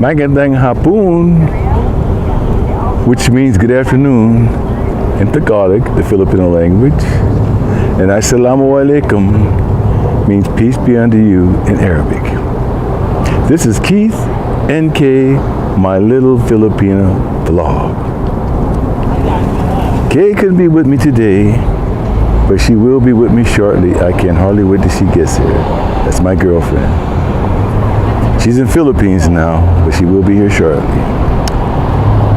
Magandang hapon, which means good afternoon in Tagalog, the Filipino language. And Assalamu alaikum means peace be unto you in Arabic. This is Keith and Kaye, my little Philipina vlog. Kaye couldn't be with me today, but she will be with me shortly. I can hardly wait till she gets here. That's my girlfriend. She's in Philippines now, but she will be here shortly.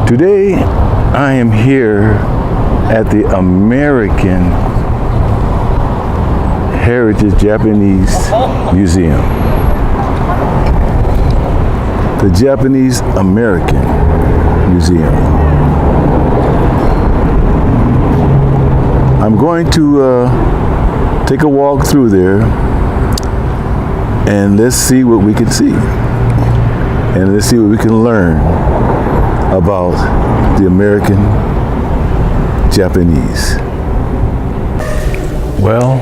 Today, I am here at the American Heritage Japanese Museum. The Japanese American Museum. I'm going to take a walk through there and let's see what we can see. And let's see what we can learn about the American Japanese. Well,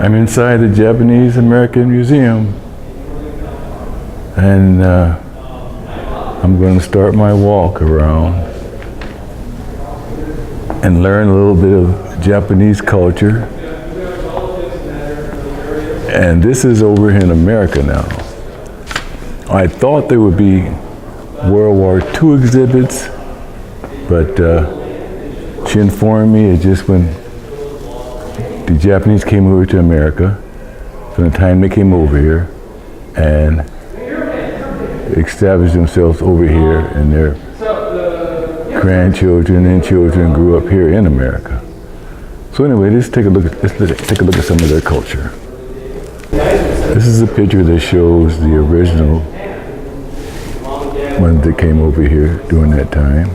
I'm inside the Japanese American Museum, and I'm going to start my walk around and learn a little bit of Japanese culture. And this is over here in America now. I thought there would be World War II exhibits, but she informed me it's just when the Japanese came over to America, from the time they came over here and established themselves over here, and their grandchildren and children grew up here in America. So anyway, let's take a look at some of their culture. This is a picture that shows the original ones that came over here during that time,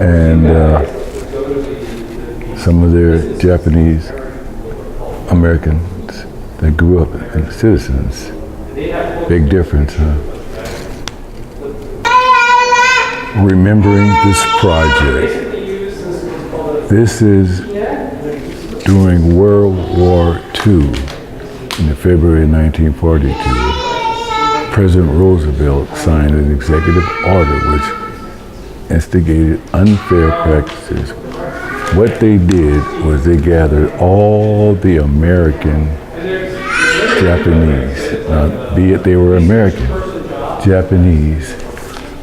and some of their Japanese Americans that grew up and citizens. Big difference, huh? Remembering this project. This is during World War II. In February 1942, President Roosevelt signed an executive order which instigated unfair practices. What they did was they gathered all the American Japanese, now, be it they were American, Japanese,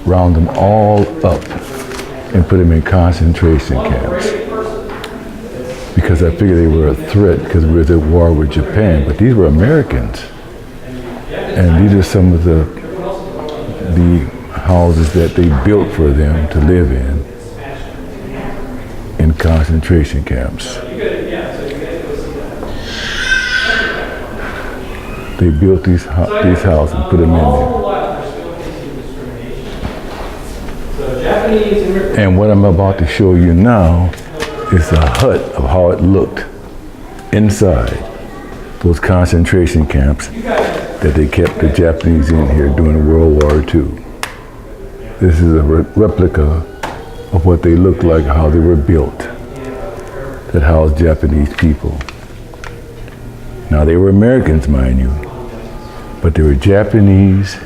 round them all up and put them in concentration camps. Because I figured they were a threat because we were at war with Japan, but these were Americans. And these are some of the houses that they built for them to live in concentration camps. They built these houses and put them in there. And what I'm about to show you now is a hut of how it looked inside those concentration camps that they kept the Japanese in here during World War II. This is a replica of what they looked like, how they were built, that housed Japanese people. Now they were Americans, mind you, but they were Japanese,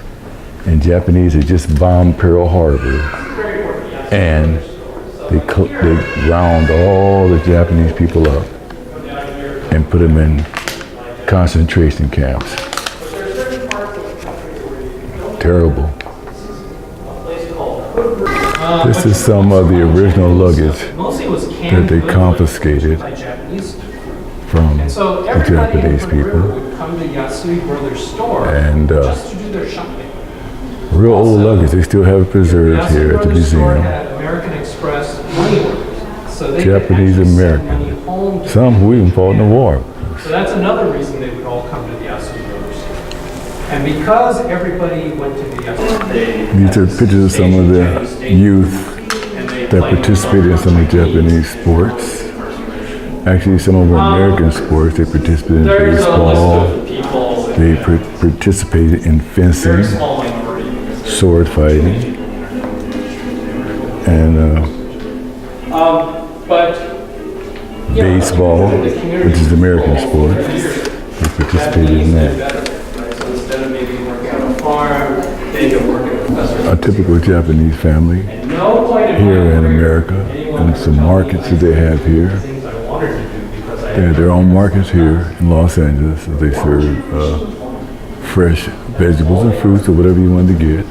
and Japanese had just bombed Pearl Harbor, and they round all the Japanese people up and put them in concentration camps. Terrible. This is some of the original luggage that they confiscated from the Japanese people. And real old luggage, they still have it preserved here at the museum. Japanese American. Some who even fought in the war. So that's another reason they would all come to the Yasui Doors. And because everybody went to the Yasui, these are pictures of some of the youth that participated in some of the Japanese sports. Actually, some of the American sports, they participated in baseball. They participated in fencing, sword fighting, and baseball, which is the American sport. They participated in that. instead of maybe working on a farm, they could work in a professor. A typical Japanese family And no point in here my in career, America, anyone and ever some told me markets that they have here. things I wanted to do because I They have their own markets here in Los Angeles. They serve fresh vegetables and fruits or whatever you want to get.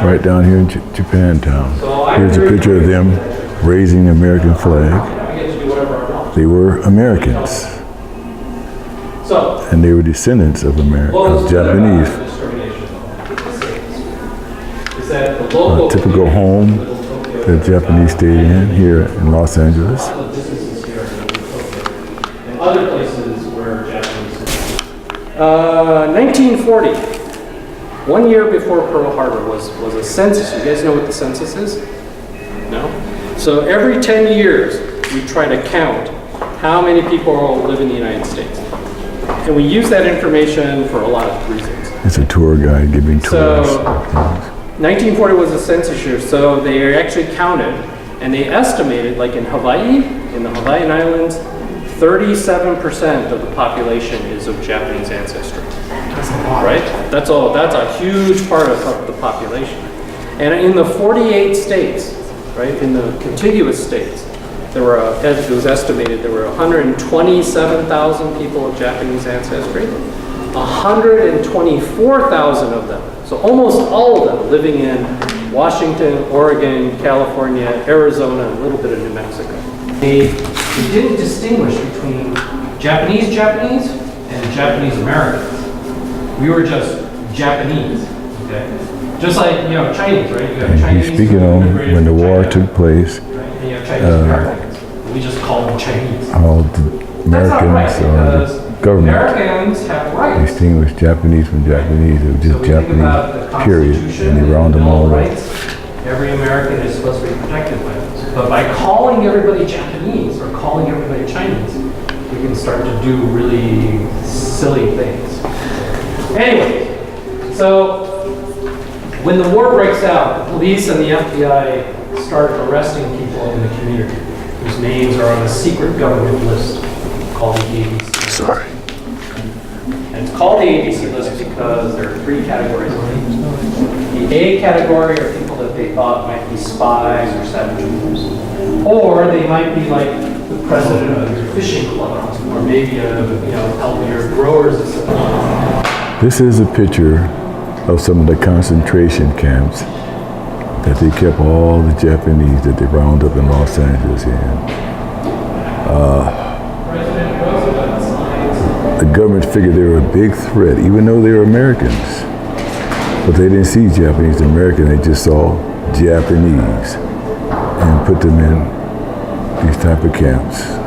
Right down here in Japantown. Here's a picture of them raising the American flag. I get to do whatever I want. They were Americans, So, and they were descendants of Japanese. Is that the local A typical home that Japanese stayed in here in Los Angeles. businesses here and other places where Japanese. 1940, 1 year before Pearl Harbor was a census. You guys know what the census is? No? So every 10 years, we try to count how many people live in the United States. And we use that information for a lot of reasons. It's a tour guide giving tours. So 1940 was a census year, so they actually counted and they estimated, like in Hawaii, in the Hawaiian Islands, 37% of the population is of Japanese ancestry. Right? That's a huge part of the population. And in the 48 states, right, in the contiguous states, there were, as it was estimated, there were 127,000 people of Japanese ancestry, 124,000 of them, so almost all of them living in Washington, Oregon, California, Arizona, and a little bit of New Mexico. They didn't distinguish between Japanese and Japanese Americans. We were just Japanese, okay? Just like, Chinese, right? You have And Chinese he's speaking on when the war took place, right? And you have Chinese Americans. We just call them Chinese. how the That's not right, Americans or because the government Americans have rights. distinguished Japanese from Japanese. It was So just we think about the Japanese, period, Constitution and they round them Bill all of up. Rights. Every American is supposed to be protected by those. But by calling everybody Japanese or calling everybody Chinese, we can start to do really silly things. Anyway, so when the war breaks out, the police and the FBI start arresting people in the community whose names are on a secret government list called the ABC. Sorry. And it's called the ABC list because there are three categories of names. The A category are people that they thought might be spies or saboteurs. Or they might be like the president of your fishing club, or maybe help your growers association. This is a picture of some of the concentration camps that they kept all the Japanese that they round up in Los Angeles in. President Roosevelt signs. The government figured they were a big threat, even though they were Americans. But they didn't see Japanese American, they just saw Japanese and put them in these type of camps.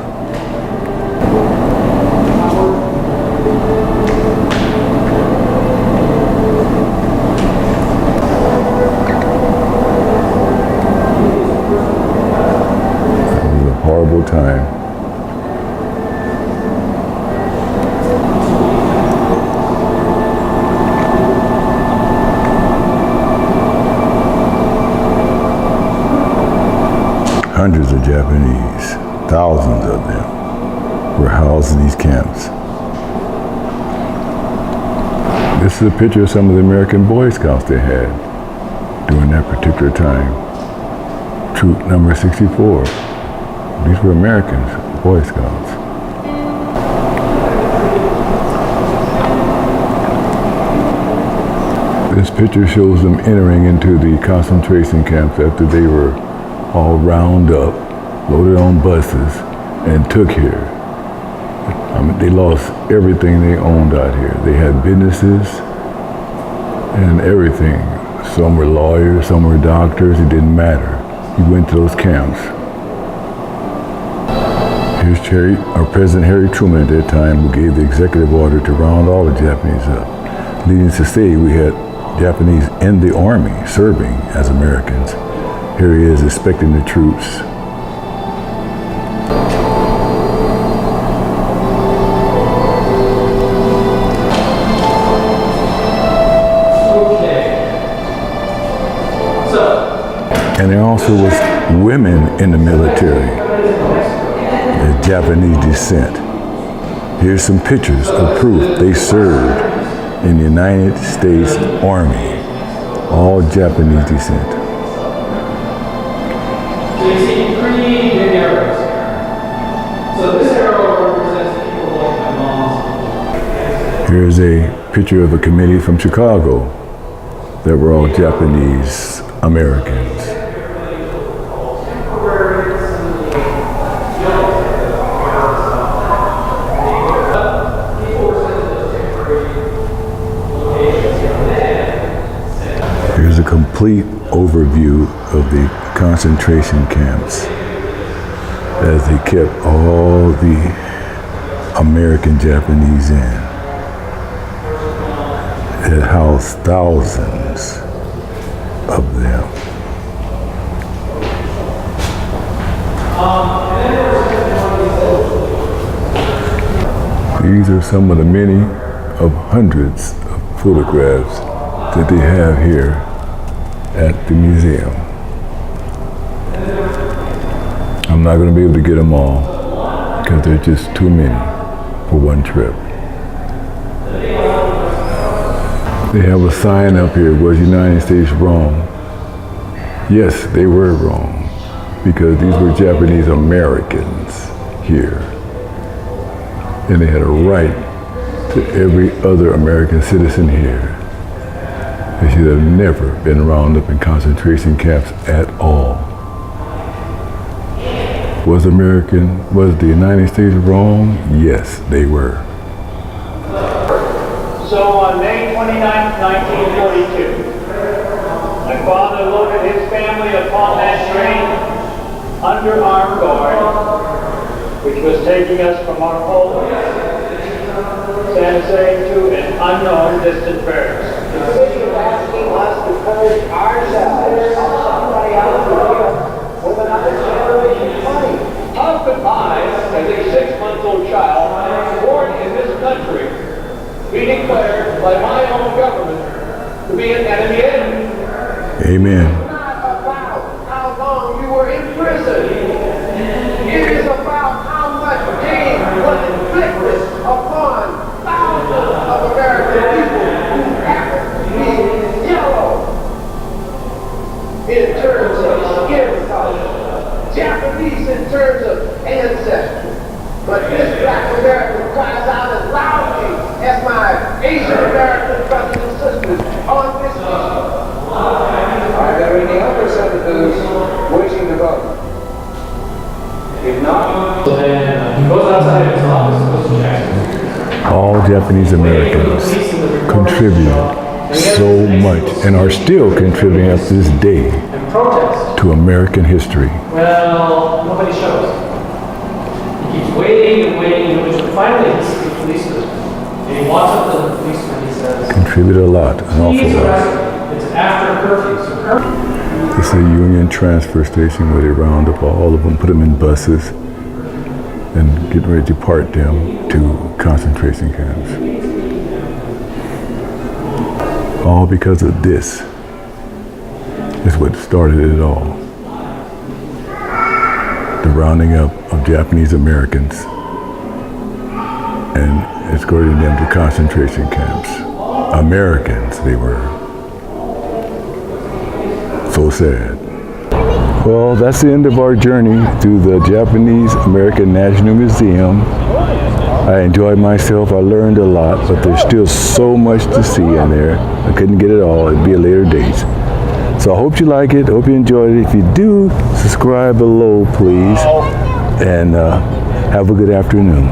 It was a horrible time. Hundreds of Japanese, thousands of them, were housed in these camps. This is a picture of some of the American Boy Scouts they had during that particular time. Troop number 64. These were Americans, Boy Scouts. This picture shows them entering into the concentration camps after they were all round up, loaded on buses, and took here. I mean, they lost everything they owned out here. They had businesses and everything. Some were lawyers, some were doctors, it didn't matter. You went to those camps. Here's President Harry Truman at that time, who gave the executive order to round all the Japanese up. Needless to say, we had Japanese in the army serving as Americans. Here he is inspecting the troops. Okay. So, And there also was women in the military, of Japanese descent. Here's some pictures of proof they served in the United States Army, all Japanese descent. So you see three big arrows here. So this arrow represents people like my mom's. Here's a picture of a committee from Chicago that were all Japanese Americans. Here's a complete overview of the concentration camps as they kept all the American Japanese in. It housed thousands of them. These are some of the many of hundreds of photographs that they have here at the museum. I'm not going to be able to get them all because they're just too many for one trip. They have a sign up here, was the United States wrong? Yes, they were wrong because these were Japanese Americans here. And they had a right to every other American citizen here. They should have never been rounded up in concentration camps at all. Was the United States wrong? Yes, they were. So on May 29, 1942, my father loaded his family upon that train under armed guard, which was taking us from our home, San to an unknown distant barracks. The city is asking us to purge ourselves of somebody else with another generation's money. How could I, as a 6-month-old child, born in this country, be declared by my own government to be an enemy? Amen. It's not about how long you were in prison. It is about how much pain was inflicted upon thousands of American people who happen to be yellow in terms of skin color, Japanese in terms of ancestry. But this black American cries out as loudly as my Asian American brothers and sisters on this issue. Are there any other senators wishing to vote? If not, So then he goes outside of his office, goes to Jackson. All Japanese Americans contributed so much and are still contributing up to this day And protest. to American history. Well, nobody shows. He keeps waiting and waiting, and finally he sees the policeman. And he walks up to the policeman and he says, Contributed a lot, an awful "Please lot. arrest him. It's after curfew." So curfew. This is a Union transfer station where they round up all of them, put them in buses, and get ready to depart them to concentration camps. All because of this is what started it all. The rounding up of Japanese Americans and escorting them to concentration camps. Americans they were. So sad. Well, that's the end of our journey through the Japanese American National Museum. I enjoyed myself. I learned a lot, but there's still so much to see in there. I couldn't get it all. It'd be a later date. So I hope you like it. Hope you enjoyed it. If you do, subscribe below, please. And have a good afternoon.